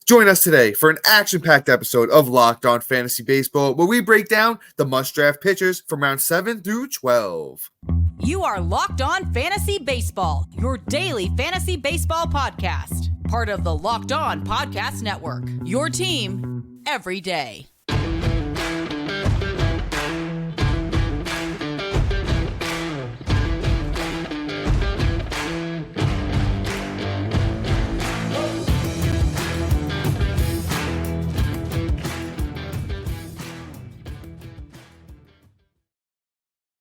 Join us today for an action-packed episode of Locked On Fantasy Baseball, where we break down the must-draft pitchers from round 7 through 12. You are Locked On Fantasy Baseball, your daily fantasy baseball podcast. Part of the Locked On Podcast Network, your team every day.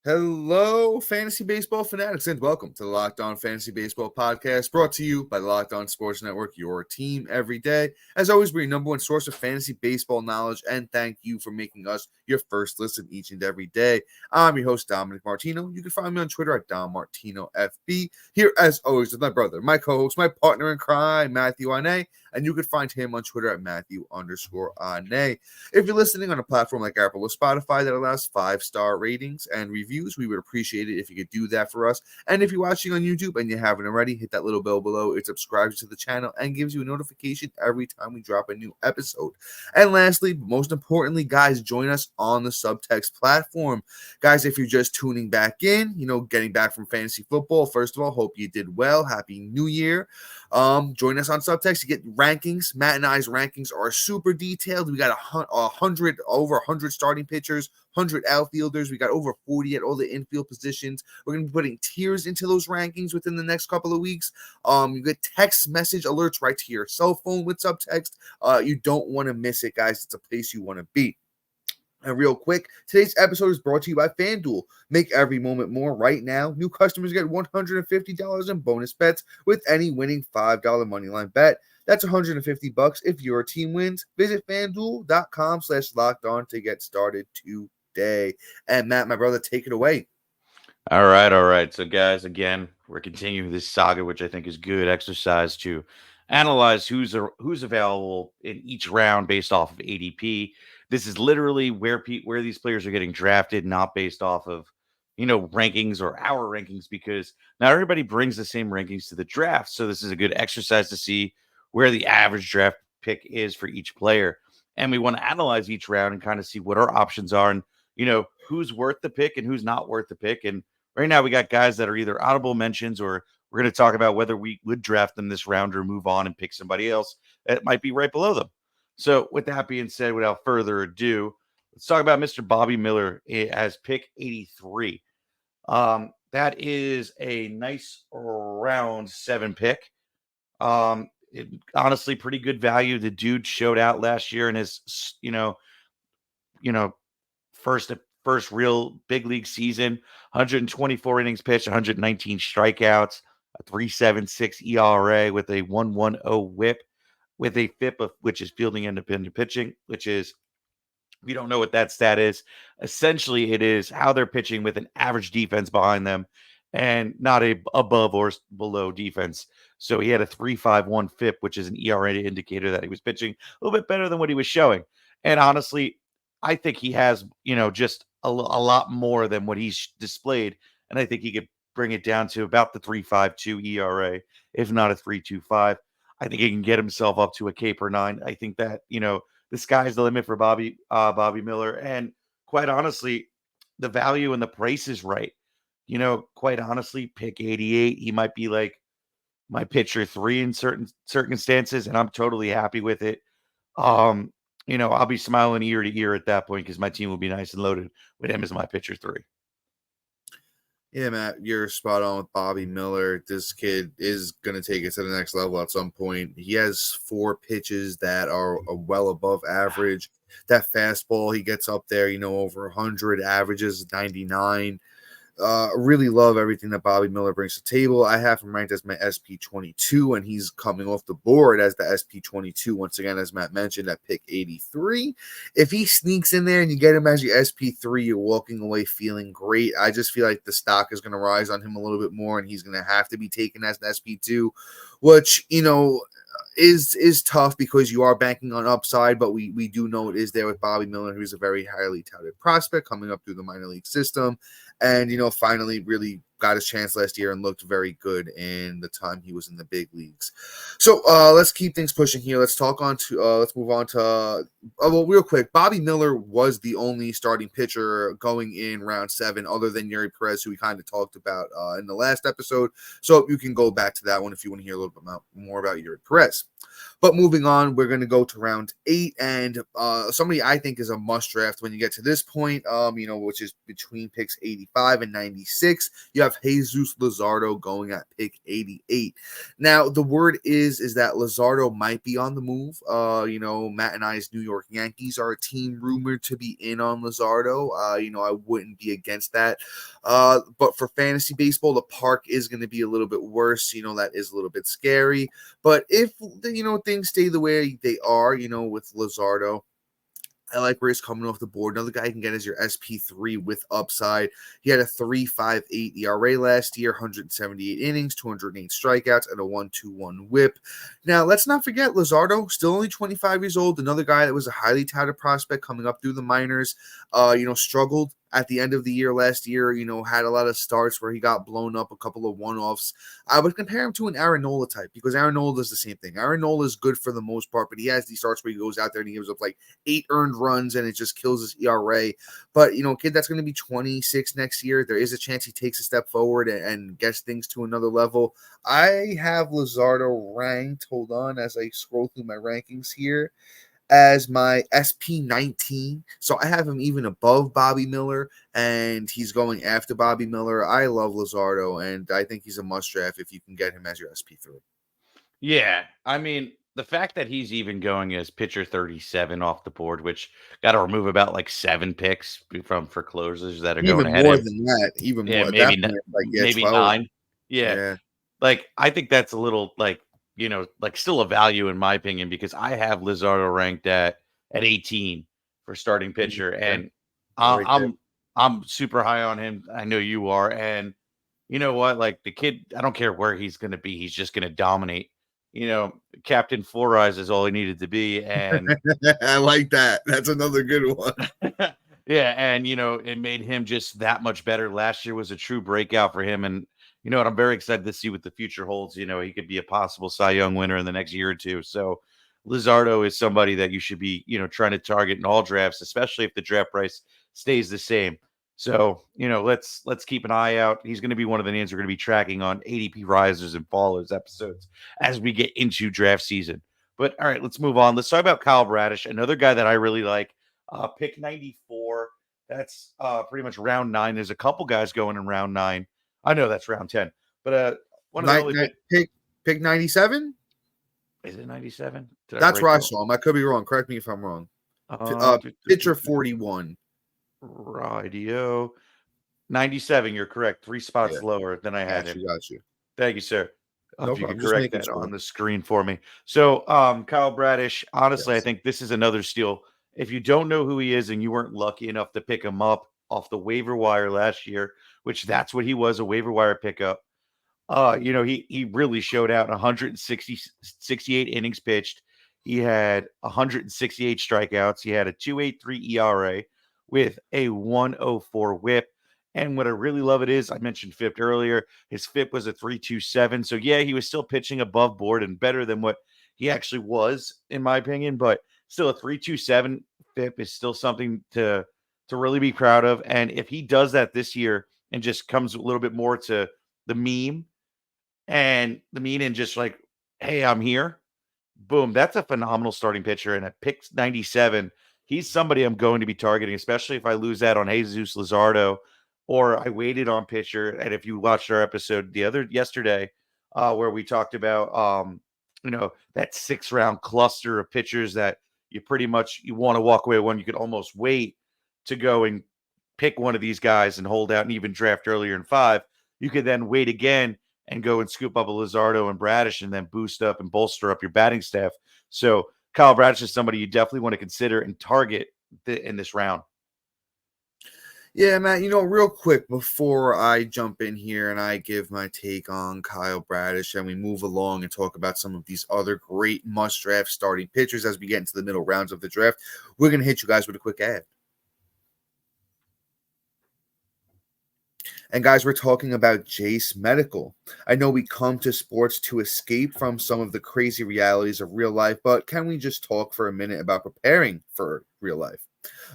Hello, fantasy baseball fanatics, and welcome to the Locked On Fantasy Baseball podcast, brought to you by the Locked On Sports Network, your team every day. As always, we're your number one source of fantasy baseball knowledge, and thank you for making us your first listen each and every day. I'm your host, Dominic Martino. You can find me on Twitter at DomMartinoFB. Here, as always, with my brother, my co-host, my partner in crime, Matthew Ane, and you can find him on Twitter at Matthew_Ane. If you're listening on a platform like Apple or Spotify that allows 5-star ratings and reviews, we would appreciate it if you could do that for us. And if you're watching on YouTube and you haven't already, hit that little bell below. It subscribes to the channel and gives you a notification every time we drop a new episode. And lastly, but most importantly, guys, join us on the Subtext platform. Guys, if you're just tuning back in, getting back from fantasy football, first of all, hope you did well. Happy New Year. Join us on Subtext. You get rankings. Matt and I's rankings are super detailed. We got over 100 starting pitchers, 100 outfielders. We got over 40 at all the infield positions. We're going to be putting tiers into those rankings within the next couple of weeks. You get text message alerts right to your cell phone with Subtext. You don't want to miss it, guys. It's a place you want to be. And real quick, today's episode is brought to you by FanDuel. Make every moment more right now. New customers get $150 in bonus bets with any winning $5 moneyline bet. That's $150 if your team wins. Visit FanDuel.com/lockedon to get started today. And Matt, my brother, take it away. All right. So, guys, again, we're continuing this saga, which I think is good exercise to analyze who's available in each round based off of ADP. This is literally where these players are getting drafted, not based off of, rankings or our rankings, because not everybody brings the same rankings to the draft. So this is a good exercise to see where the average draft pick is for each player. And we want to analyze each round and kind of see what our options are and, who's worth the pick and who's not worth the pick. And right now we got guys that are either honorable mentions, or we're going to talk about whether we would draft them this round or move on and pick somebody else that might be right below them. So with that being said, without further ado, let's talk about Mr. Bobby Miller as pick 83. That is a nice round 7 pick. Honestly, pretty good value. The dude showed out last year in his, first real big league season. 124 innings pitched, 119 strikeouts, a 3.76 ERA with a 1.10 WHIP, with a FIP of which is fielding independent pitching, which is, we don't know what that stat is. Essentially, it is how they're pitching with an average defense behind them and not a above or below defense. So he had a 3.51 FIP, which is an ERA indicator that he was pitching a little bit better than what he was showing. And honestly, I think he has, just a lot more than what he's displayed. And I think he could bring it down to about the 3.52 ERA, if not a 3.25. I think he can get himself up to a K per 9. I think that, the sky's the limit for Bobby Miller. And quite honestly, the value and the price is right. Quite honestly, pick 88. He might be like my pitcher 3 in certain circumstances, and I'm totally happy with it. I'll be smiling ear to ear at that point because my team will be nice and loaded with him as my pitcher 3. Yeah, Matt, you're spot on with Bobby Miller. This kid is going to take it to the next level at some point. He has 4 pitches that are well above average. That fastball, he gets up there, over 100, averages 99. Really love everything that Bobby Miller brings to the table. I have him ranked as my SP22, and he's coming off the board as the SP22 once again, as Matt mentioned, at pick 83. If he sneaks in there and you get him as your SP3, you're walking away feeling great. I just feel like the stock is going to rise on him a little bit more, and he's going to have to be taken as an SP2, which, is tough because you are banking on upside, but we do know it is there with Bobby Miller, who's a very highly touted prospect coming up through the minor league system, and finally really got his chance last year and looked very good in the time he was in the big leagues. So let's keep things pushing here. Let's move on to well, real quick. Bobby Miller was the only starting pitcher going in round 7, other than Yuri Perez, who we kind of talked about in the last episode. So you can go back to that one if you want to hear a little bit more about Yuri Perez. But moving on, we're going to go to round 8, and somebody I think is a must draft when you get to this point, which is between picks 85 and 96. You have Jesus Luzardo going at pick 88. Now, the word is that Luzardo might be on the move. Matt and I's New York Yankees are a team rumored to be in on Luzardo. I wouldn't be against that. But for fantasy baseball, the park is going to be a little bit worse. That is a little bit scary. But if, things stay the way they are, with Luzardo, I like where he's coming off the board. Another guy you can get is your SP3 with upside. He had a 3.58 ERA last year, 178 innings, 208 strikeouts, and a 1.21 whip. Now, let's not forget Luzardo, still only 25 years old. Another guy that was a highly touted prospect coming up through the minors, struggled at the end of the year last year, had a lot of starts where he got blown up, a couple of one-offs. I would compare him to an Aaron Nola type, because Aaron Nola does the same thing. Aaron Nola is good for the most part, but he has these starts where he goes out there and he gives up like 8 earned runs and it just kills his ERA. But, kid that's going to be 26 next year, there is a chance he takes a step forward and gets things to another level. I have Luzardo ranked, hold on, as I scroll through my rankings here, as my SP19. So I have him even above Bobby Miller, and he's going after Bobby Miller. I love Luzardo, and I think he's a must draft if you can get him as your SP3. Yeah. I mean, the fact that he's even going as pitcher 37 off the board, which got to remove about like 7 picks for closers that are going Even ahead more of him. than that. Even Yeah, more. At that maybe point, maybe 12. 9. Yeah. Yeah. Like, I think that's a little still a value in my opinion, because I have Luzardo ranked at 18 for starting pitcher, and Right there. I'm super high on him. I know you are, and you know what? Like, the kid, I don't care where he's going to be, he's just going to dominate. Captain Four Eyes is all he needed to be, and I like that. That's another good one. yeah, and it made him just that much better. Last year was a true breakout for him, and you know what? I'm very excited to see what the future holds. He could be a possible Cy Young winner in the next year or two. So Luzardo is somebody that you should be, trying to target in all drafts, especially if the draft price stays the same. So, let's keep an eye out. He's going to be one of the names we're going to be tracking on ADP risers and fallers episodes as we get into draft season. But all right, let's move on. Let's talk about Kyle Bradish, another guy that I really like. Pick 94. That's pretty much round 9. There's a couple guys going in round 9. I know that's round 10, but one of the early pick 97. Is it 97? That's where I saw him. I could be wrong. Correct me if I'm wrong. Pitcher 41. Radio 97. You're correct. 3 spots lower than I had him. Got you. Thank you, sir. No If you problem. could correct that on the screen for me. So, Kyle Bradish, honestly, Yes. I think this is another steal. If you don't know who he is and you weren't lucky enough to pick him up off the waiver wire last year, which that's what he was, a waiver wire pickup. He really showed out. 68 innings pitched. He had 168 strikeouts. He had a 2.83 ERA with a 1.04 whip. And what I really love I mentioned FIP earlier. His FIP was a 3.27. So yeah, he was still pitching above board and better than what he actually was, in my opinion. But still, a 3.27 FIP is still something to really be proud of. And if he does that this year and just comes a little bit more to the mean and just like, hey, I'm here. Boom. That's a phenomenal starting pitcher. And at pick 97, he's somebody I'm going to be targeting, especially if I lose that on Jesus Luzardo or I waited on pitcher. And if you watched our episode yesterday, where we talked about, that 6-round cluster of pitchers that you want to walk away when you could almost wait to go and pick one of these guys and hold out and even draft earlier in 5. You could then wait again and go and scoop up a Luzardo and Bradish and then boost up and bolster up your batting staff. So Kyle Bradish is somebody you definitely want to consider and target in this round. Yeah, Matt, real quick before I jump in here and I give my take on Kyle Bradish and we move along and talk about some of these other great must-draft starting pitchers as we get into the middle rounds of the draft, we're going to hit you guys with a quick ad. And guys, we're talking about JCE Medical. I know we come to sports to escape from some of the crazy realities of real life, but can we just talk for a minute about preparing for real life?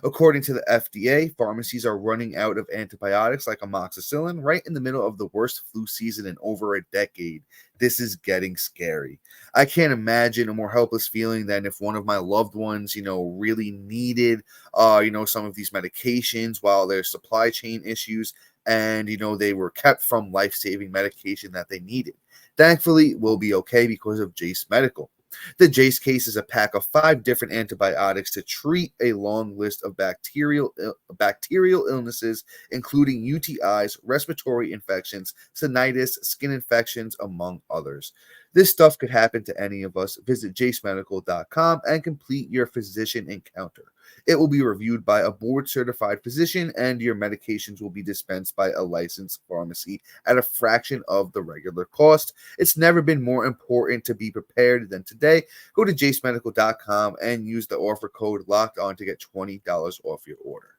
According to the FDA, pharmacies are running out of antibiotics like amoxicillin right in the middle of the worst flu season in over a decade. This is getting scary. I can't imagine a more helpless feeling than if one of my loved ones, really needed, some of these medications while there's supply chain issues and, they were kept from life-saving medication that they needed. Thankfully, we'll be okay because of JCE Medical. The JCE case is a pack of 5 different antibiotics to treat a long list of bacterial illnesses, including UTIs, respiratory infections, sinusitis, skin infections, among others. This stuff could happen to any of us. Visit jcemedical.com and complete your physician encounter. It will be reviewed by a board-certified physician, and your medications will be dispensed by a licensed pharmacy at a fraction of the regular cost. It's never been more important to be prepared than today. Go to jcemedical.com and use the offer code LOCKEDON to get $20 off your order.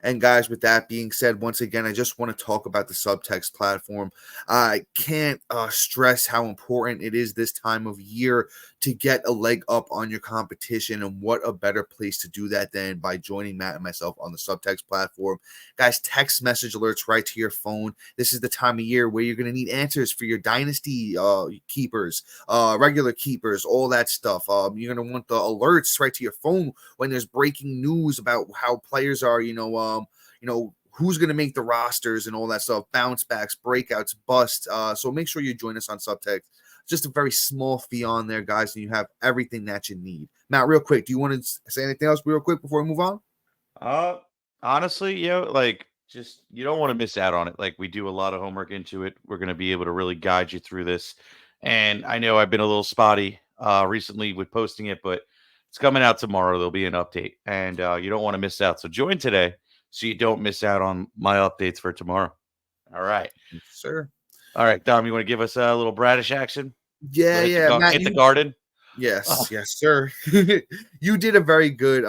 And guys, with that being said, once again, I just want to talk about the Subtext platform. I can't stress how important it is this time of year to get a leg up on your competition, and what a better place to do that than by joining Matt and myself on the Subtext platform. Guys, text message alerts right to your phone. This is the time of year where you're going to need answers for your dynasty keepers, regular keepers, all that stuff. You're going to want the alerts right to your phone when there's breaking news about how players are, who's going to make the rosters and all that stuff, bounce backs, breakouts, busts. So make sure you join us on Subtext. Just a very small fee on there, guys, and you have everything that you need. Matt, real quick, do you want to say anything else real quick before we move on? Honestly, just you don't want to miss out on it. Like, we do a lot of homework into it. We're going to be able to really guide you through this. And I know I've been a little spotty recently with posting it, but it's coming out tomorrow. There'll be an update, and you don't want to miss out. So join today so you don't miss out on my updates for tomorrow. All right. Yes, sir. All right, Dom, you want to give us a little Bradish action? Yeah. Matt, hit the garden. Yes, sir. You did a very good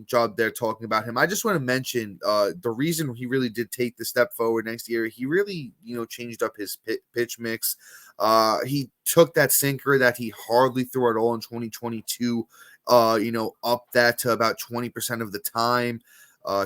job there talking about him. I just want to mention the reason he really did take the step forward next year. He really, changed up his pitch mix. He took that sinker that he hardly threw at all in 2022, up that to about 20% of the time.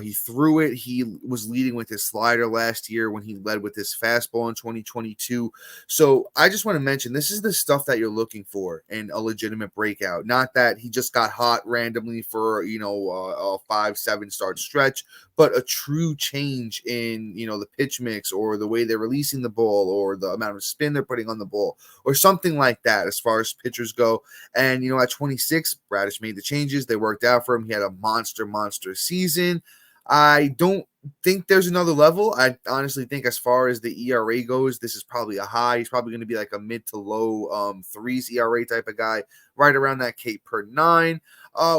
He threw it. He was leading with his slider last year when he led with his fastball in 2022. So I just want to mention, this is the stuff that you're looking for in a legitimate breakout. Not that he just got hot randomly for, a 5-7 start stretch, but a true change in, the pitch mix, or the way they're releasing the ball, or the amount of spin they're putting on the ball, or something like that as far as pitchers go. And, at 26, Bradish made the changes. They worked out for him. He had a monster season. I don't think there's another level. I honestly think, as far as the ERA goes, this is probably a high. He's probably going to be like a mid to low threes ERA type of guy, right around that K per 9,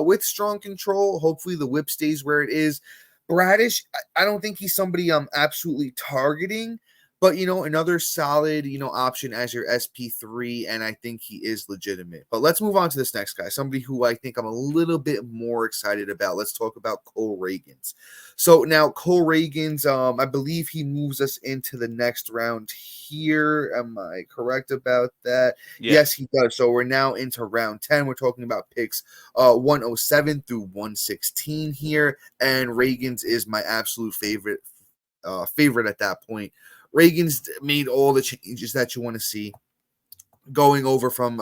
with strong control. Hopefully the whip stays where it is. Bradish, I don't think he's somebody I'm absolutely targeting, but, another solid, option as your SP3, and I think he is legitimate. But let's move on to this next guy, somebody who I think I'm a little bit more excited about. Let's talk about Cole Ragans. So now Cole Ragans, I believe he moves us into the next round here. Am I correct about that? Yeah. Yes, he does. So we're now into round 10. We're talking about picks 107 through 116 here, and Ragans is my absolute favorite at that point. Ragans made all the changes that you want to see, going over from,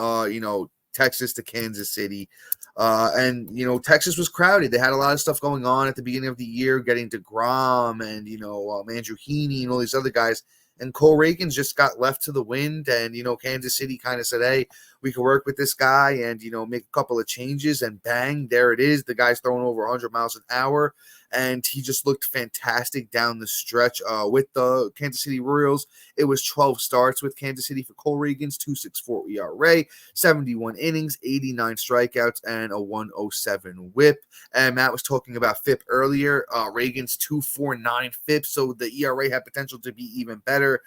Texas to Kansas City. And, Texas was crowded. They had a lot of stuff going on at the beginning of the year, getting DeGrom and, Andrew Heaney and all these other guys. And Cole Ragans just got left to the wind. And, Kansas City kind of said, hey, we can work with this guy and, make a couple of changes. And bang, there it is. The guy's throwing over 100 miles an hour. And he just looked fantastic down the stretch with the Kansas City Royals. It was 12 starts with Kansas City for Cole Ragans, 2.64 ERA, 71 innings, 89 strikeouts, and a 107 whip. And Matt was talking about FIP earlier. Ragans 2.49 FIP, so the ERA had potential to be even better.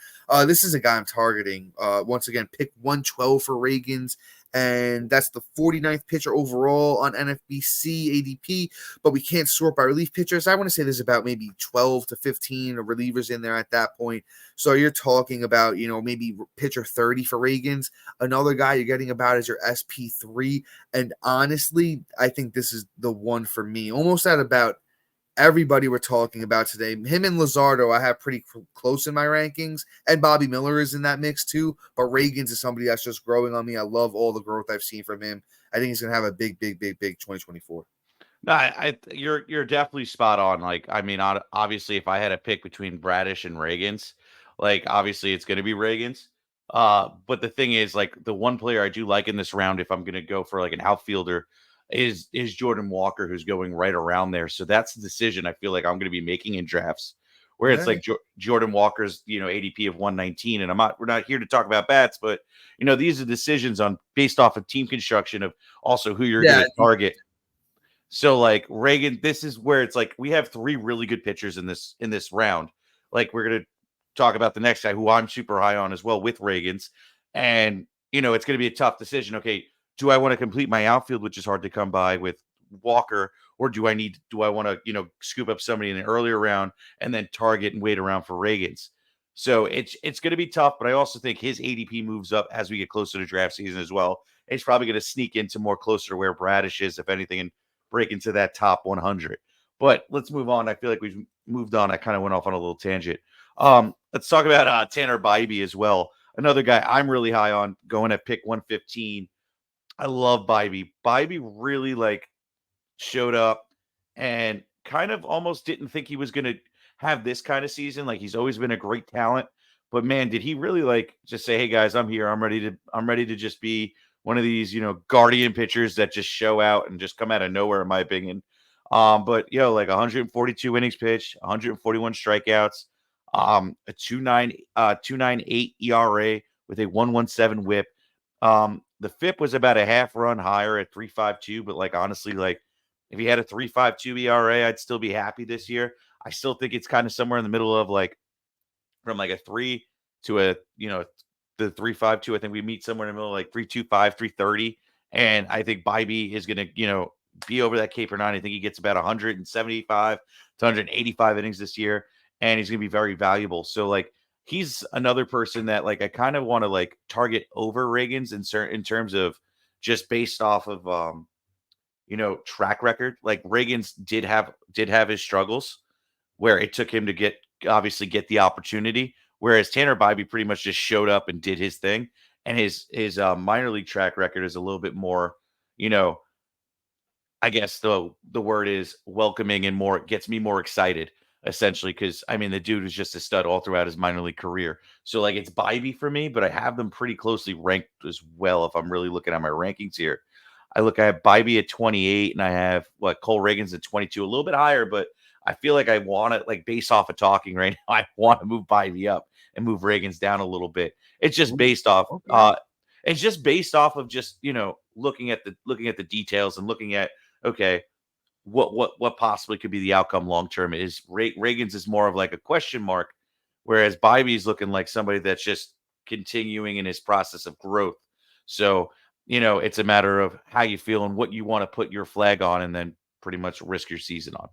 This is a guy I'm targeting. Once again, pick 112 for Ragans. and that's the 49th pitcher overall on NFBC ADP, but we can't sort by relief pitchers. I want to say there's about maybe 12 to 15 relievers in there at that point. So you're talking about, maybe pitcher 30 for Ragans. Another guy you're getting about is your SP3. And honestly, I think this is the one for me. Almost at about everybody we're talking about today. Him and Lazardo, I have pretty close in my rankings, and Bobby Miller is in that mix too. But Ragans is somebody that's just growing on me. I love all the growth I've seen from him. I think he's gonna have a big 2024. No, you're definitely spot on. Like, I mean, obviously, if I had to pick between Bradish and Ragans, like obviously it's going to be Ragans. But the thing is, like, the one player I do like in this round, if I'm going to go for like an outfielder, is Jordan Walker, who's going right around there. So that's the decision I feel like I'm going to be making in drafts, where it's like Jordan Walker's, ADP of 119, and we're not here to talk about bats, but these are decisions based off of team construction of also who you're going to target. So like Reagan, this is where it's like we have three really good pitchers in this round. Like we're gonna talk about the next guy who I'm super high on as well with Ragans. And it's gonna be a tough decision. Okay, do I want to complete my outfield, which is hard to come by with Walker, or do I want to, scoop up somebody in an earlier round and then target and wait around for Ragans? So it's gonna be tough, but I also think his ADP moves up as we get closer to draft season as well. It's probably gonna sneak into more closer to where Bradish is, if anything, and break into that top 100. But let's move on. I feel like we've moved on. I kind of went off on a little tangent. Let's talk about Tanner Bibee as well. Another guy I'm really high on, going at pick 115. I love Bibee. Bibee really showed up and kind of almost didn't think he was going to have this kind of season. Like, he's always been a great talent, but man, did he really just say, "Hey guys, I'm here. I'm ready to just be one of these, guardian pitchers that just show out and just come out of nowhere," in my opinion. But 142 innings pitched, 141 strikeouts, a 2.98 ERA with a 1.17 WHIP. The FIP was about a half run higher at 3.52, but honestly, if he had a 3.52 ERA, I'd still be happy this year. I still think it's kind of somewhere in the middle of from a 3 to a the 3.52. I think we meet somewhere in the middle, 3.25, 3.30. And I think Bibee is going to, be over that K per 9. I think he gets about 175 to 185 innings this year, and he's going to be very valuable. So he's another person that I kind of want to target over Ragans in terms of just based off of track record. Like, Ragans did have his struggles where it took him to get the opportunity. Whereas Tanner Bibee pretty much just showed up and did his thing, and his minor league track record is a little bit more, I guess the word is welcoming and gets me more excited, essentially, because I mean the dude was just a stud all throughout his minor league career. So it's Bibee for me, but I have them pretty closely ranked as well. If I'm really looking at my rankings here, I have Bibee at 28, and I have Cole Ragans at 22, a little bit higher, but I feel like I want to based off of talking right now, I want to move Bibee up and move Ragans down a little bit. It's just based off. It's just based off of just looking at the details and looking at what possibly could be the outcome long term. Is Ragans is more of a question mark, whereas Bibee is looking like somebody that's just continuing in his process of growth. So it's a matter of how you feel and what you want to put your flag on, and then pretty much risk your season on.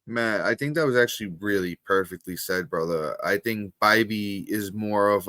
Matt, I think that was actually really perfectly said, brother. I think Bibee is more of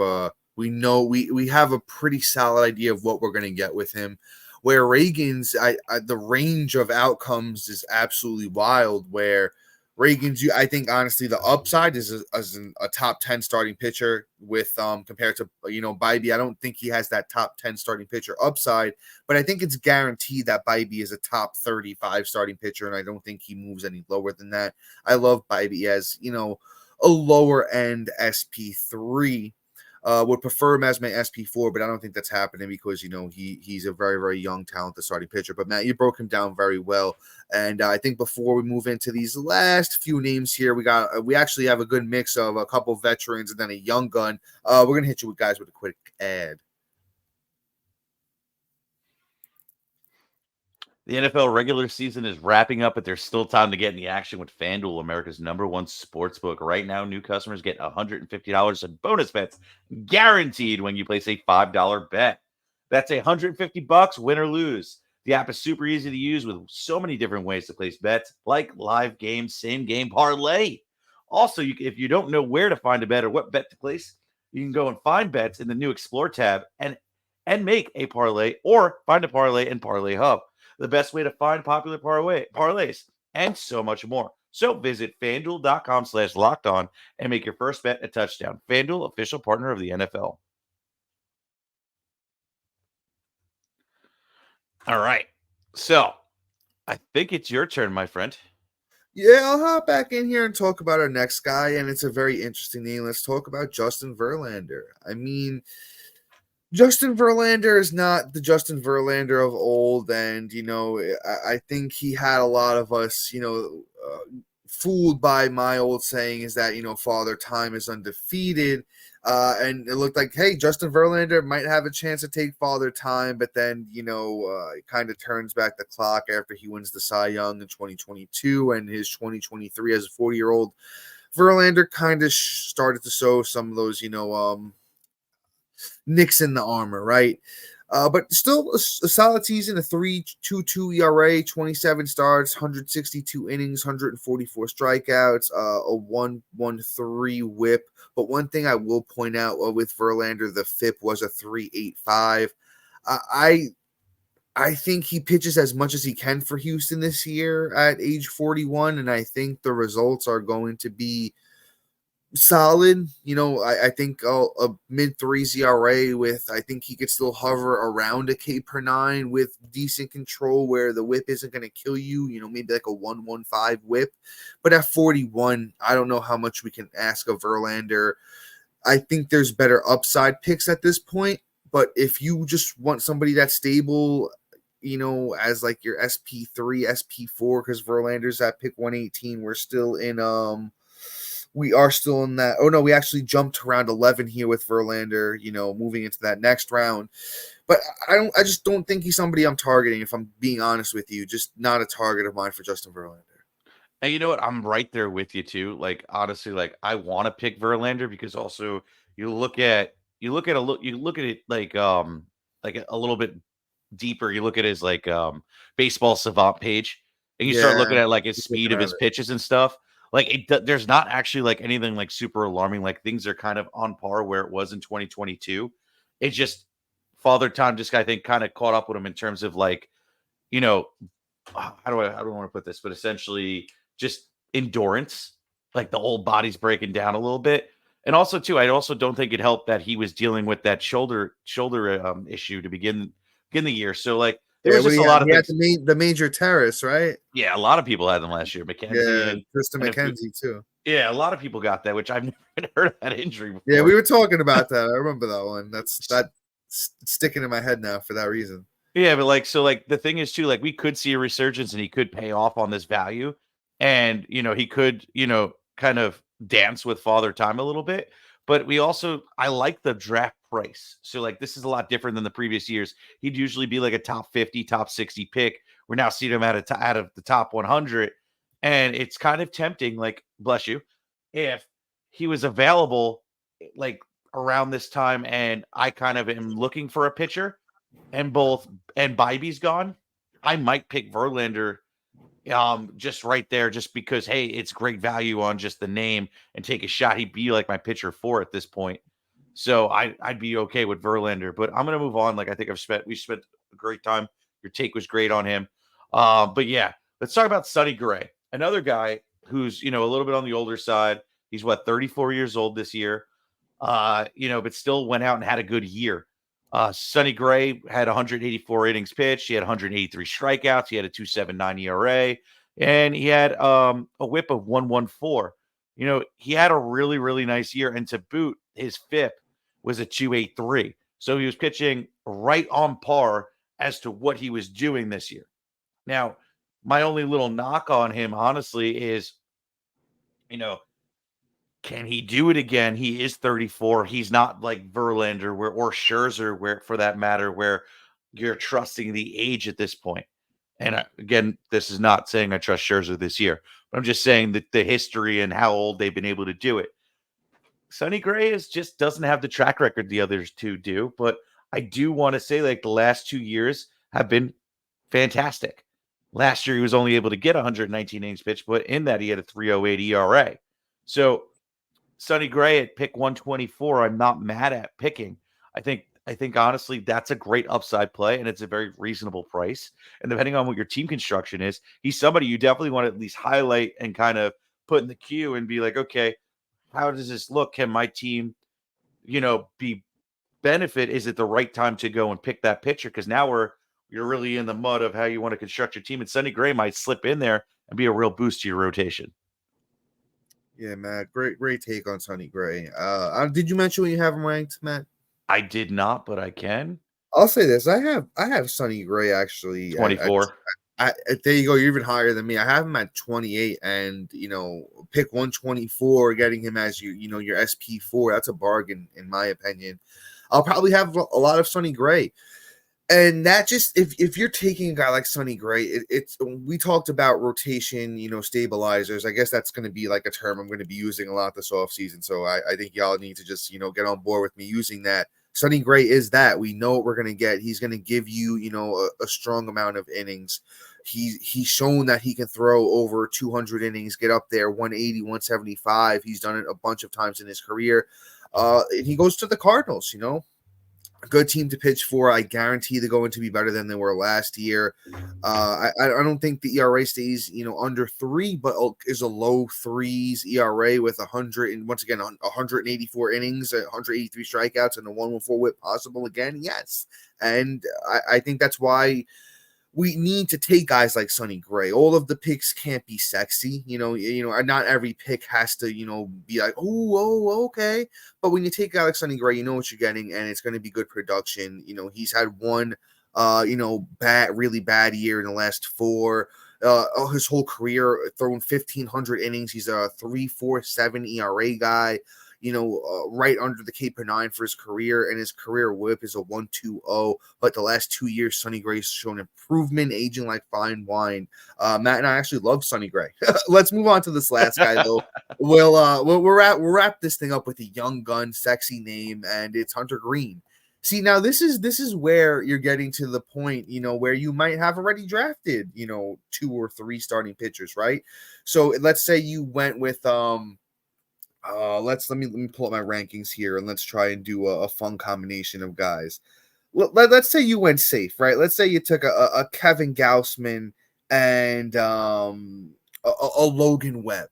we have a pretty solid idea of what we're going to get with him. Where Ragans, the range of outcomes is absolutely wild. Where Ragans, I think honestly the upside is a top 10 starting pitcher with compared to Bibee. I don't think he has that top 10 starting pitcher upside, but I think it's guaranteed that Bibee is a top 35 starting pitcher, and I don't think he moves any lower than that. I love Bibee as a lower end SP3. Would prefer him as my SP4, but I don't think that's happening because he's a very, very young, talented starting pitcher. But Matt, you broke him down very well, and I think before we move into these last few names here, we actually have a good mix of a couple veterans and then a young gun. We're gonna hit you guys with a quick ad. The NFL regular season is wrapping up, but there's still time to get in the action with FanDuel, America's #1 sportsbook. Right now, new customers get $150 in bonus bets guaranteed when you place a $5 bet. That's $150, win or lose. The app is super easy to use with so many different ways to place bets, like live games, same game parlay. Also, if you don't know where to find a bet or what bet to place, you can go and find bets in the new Explore tab and make a parlay or find a parlay in Parlay Hub, the best way to find popular parlays, and so much more. So visit FanDuel.com/lockedon and make your first bet a touchdown. FanDuel, official partner of the NFL. All right. So I think it's your turn, my friend. Yeah, I'll hop back in here and talk about our next guy, and it's a very interesting name. Let's talk about Justin Verlander. I mean, Justin Verlander is not the Justin Verlander of old, and, I think he had a lot of us, fooled by my old saying is that, Father Time is undefeated. And it looked like, hey, Justin Verlander might have a chance to take Father Time, but then, it kind of turns back the clock after he wins the Cy Young in 2022 and his 2023 as a 40-year-old. Verlander kind of started to show some of those, nicks in the armor, right? But still a solid season, a 3.22 ERA, 27 starts, 162 innings, 144 strikeouts, a 1.13 whip. But one thing I will point out with Verlander, the FIP was a 3.85. I think he pitches as much as he can for Houston this year at age 41, and I think the results are going to be solid. I think a mid-3s ERA with, I think he could still hover around a K per 9 with decent control where the whip isn't going to kill you, maybe like a 1.15 whip. But at 41, I don't know how much we can ask of Verlander. I think there's better upside picks at this point, but if you just want somebody that's stable, as like your SP3, SP4, because Verlander's at pick 118, we are still in that. Oh no, we actually jumped to round 11 here with Verlander, moving into that next round. But I just don't think he's somebody I'm targeting, if I'm being honest with you. Just not a target of mine for Justin Verlander. And you know what? I'm right there with you too. Like honestly, like I want to pick Verlander because also you look at it like a little bit deeper. You look at his baseball savant page and you start looking at like his speed of his pitches and stuff. Like there's not actually like anything like super alarming. Like things are kind of on par where it was in 2022. It's just Father Time just I think kind of caught up with him in terms of like, how do I want to put this, but essentially just endurance, like the whole body's breaking down a little bit. And also too, I also don't think it helped that he was dealing with that shoulder issue to begin the year. So like there was just a lot of things. The major terrace, right? Yeah, a lot of people had them last year. McKenzie and Tristan McKenzie too. Yeah, a lot of people got that, which I've never heard of that injury before. Yeah, we were talking about that. I remember that one. That's sticking in my head now for that reason. Yeah, but the thing is too, like we could see a resurgence and he could pay off on this value. And he could, kind of dance with Father Time a little bit. But I like the draft price. So like this is a lot different than the previous years. He'd usually be like a top 50, top 60 pick. We're now seeing him out of the top 100. And it's kind of tempting, like, bless you, if he was available like around this time and I kind of am looking for a pitcher and Bibee's gone, I might pick Verlander just right there, just because, hey, it's great value on just the name and take a shot. He'd be like my pitcher 4 at this point. So I'd be okay with Verlander, but I'm going to move on. Like, I think we spent a great time. Your take was great on him. But yeah, let's talk about Sonny Gray, another guy who's, a little bit on the older side. He's 34 years old this year, but still went out and had a good year. Sonny Gray had 184 innings pitched. He had 183 strikeouts. He had a 2.79 ERA, and he had a WHIP of 1.14. He had a really, really nice year, and to boot, his FIP was a 2.83. So he was pitching right on par as to what he was doing this year. Now, my only little knock on him, honestly, is, can he do it again? He is 34. He's not like Verlander or Scherzer, where for that matter, where you're trusting the age at this point. And again, this is not saying I trust Scherzer this year, but I'm just saying that the history and how old they've been able to do it. Sonny Gray just doesn't have the track record the others two do, but I do want to say like the last 2 years have been fantastic. Last year, he was only able to get 119 innings pitched, but in that, he had a 3.08 ERA. So Sonny Gray at pick 124, I'm not mad at picking. I think honestly that's a great upside play, and it's a very reasonable price. And depending on what your team construction is, he's somebody you definitely want to at least highlight and kind of put in the queue and be like, okay, how does this look? Can my team, be benefit? Is it the right time to go and pick that pitcher? Because now you're really in the mud of how you want to construct your team, and Sonny Gray might slip in there and be a real boost to your rotation. Yeah, Matt. Great take on Sonny Gray. Did you mention when you have him ranked, Matt? I did not, but I can. I'll say this: I have Sonny Gray actually 24. There you go. You're even higher than me. I have him at 28, and pick 124, getting him as your SP4. That's a bargain in my opinion. I'll probably have a lot of Sonny Gray. And that just if you're taking a guy like Sonny Gray, it's we talked about rotation, stabilizers. I guess that's going to be like a term I'm going to be using a lot this offseason. So I think y'all need to just get on board with me using that. Sonny Gray is that. We know what we're going to get. He's going to give you a strong amount of innings. He's shown that he can throw over 200 innings, get up there 180, 175. He's done it a bunch of times in his career. And he goes to the Cardinals. A good team to pitch for. I guarantee they're going to be better than they were last year. I don't think the ERA stays, under 3, but is a low 3s ERA with 100 and once again 184 innings, 183 strikeouts, and a 114 WHIP possible again. Yes, and I think that's why we need to take guys like Sonny Gray. All of the picks can't be sexy, not every pick has to, be like, okay. But when you take a guy like Sonny Gray, you know what you're getting, and it's going to be good production. He's had one, really bad year in the last 4. His whole career, throwing 1,500 innings. He's a 3.47 ERA guy. Right under the K/9 for his career, and his career whip is a 1.20. But the last 2 years, Sonny Gray's shown improvement, aging like fine wine. Matt and I actually love Sonny Gray. Let's move on to this last guy, though. We'll wrap this thing up with a young gun, sexy name, and it's Hunter Greene. See, now this is where you're getting to the point, where you might have already drafted, 2 or 3 starting pitchers, right? So let's say you went with let me pull up my rankings here, and let's try and do a fun combination of guys. Let's say you went safe, right? Let's say you took a Kevin Gausman and a Logan Webb.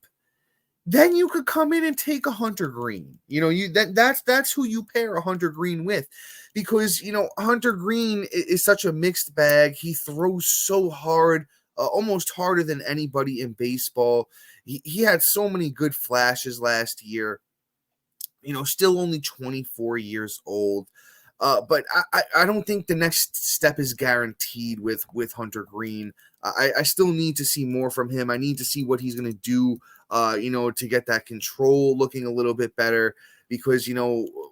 Then you could come in and take a Hunter Greene. That's who you pair a Hunter Greene with, because Hunter Greene is such a mixed bag. He throws so hard, almost harder than anybody in baseball. He had so many good flashes last year, still only 24 years old. But I don't think the next step is guaranteed with Hunter Greene. I still need to see more from him. I need to see what he's going to do, to get that control looking a little bit better. Because,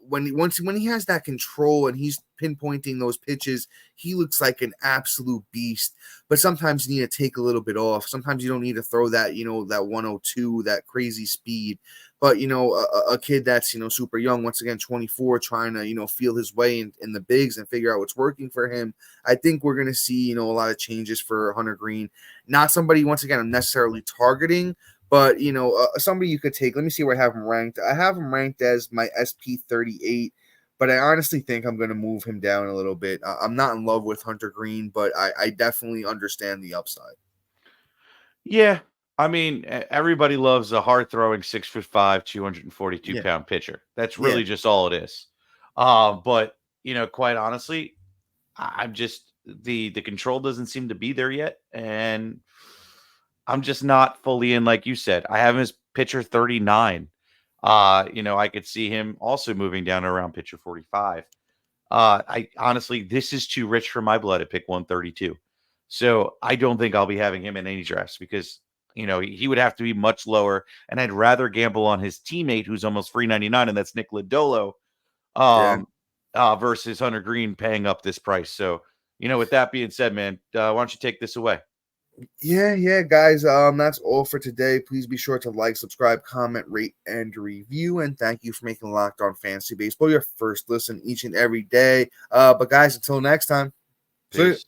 when he has that control and he's pinpointing those pitches, he looks like an absolute beast. But sometimes you need to take a little bit off. Sometimes you don't need to throw that, that 102, that crazy speed. But, a kid that's, super young, once again, 24, trying to, feel his way in the bigs and figure out what's working for him. I think we're going to see, a lot of changes for Hunter Greene. Not somebody, once again, I'm necessarily targeting, but, somebody you could take. Let me see where I have him ranked. I have him ranked as my SP38, but I honestly think I'm going to move him down a little bit. I'm not in love with Hunter Greene, but I definitely understand the upside. Yeah. I mean, everybody loves a hard-throwing 6'5", 242-pound pitcher. That's really just all it is. But, quite honestly, I'm just the control doesn't seem to be there yet, and I'm just not fully in, like you said. I have him as pitcher 39. I could see him also moving down around pitcher 45. I honestly, this is too rich for my blood at pick 132. So I don't think I'll be having him in any drafts because, he would have to be much lower, and I'd rather gamble on his teammate who's almost $3.99, and that's Nick Lodolo, versus Hunter Greene paying up this price. So, with that being said, man, why don't you take this away? Yeah, guys. That's all for today. Please be sure to like, subscribe, comment, rate, and review. And thank you for making Locked On Fantasy Baseball your first listen each and every day. But guys, until next time, see you. Peace.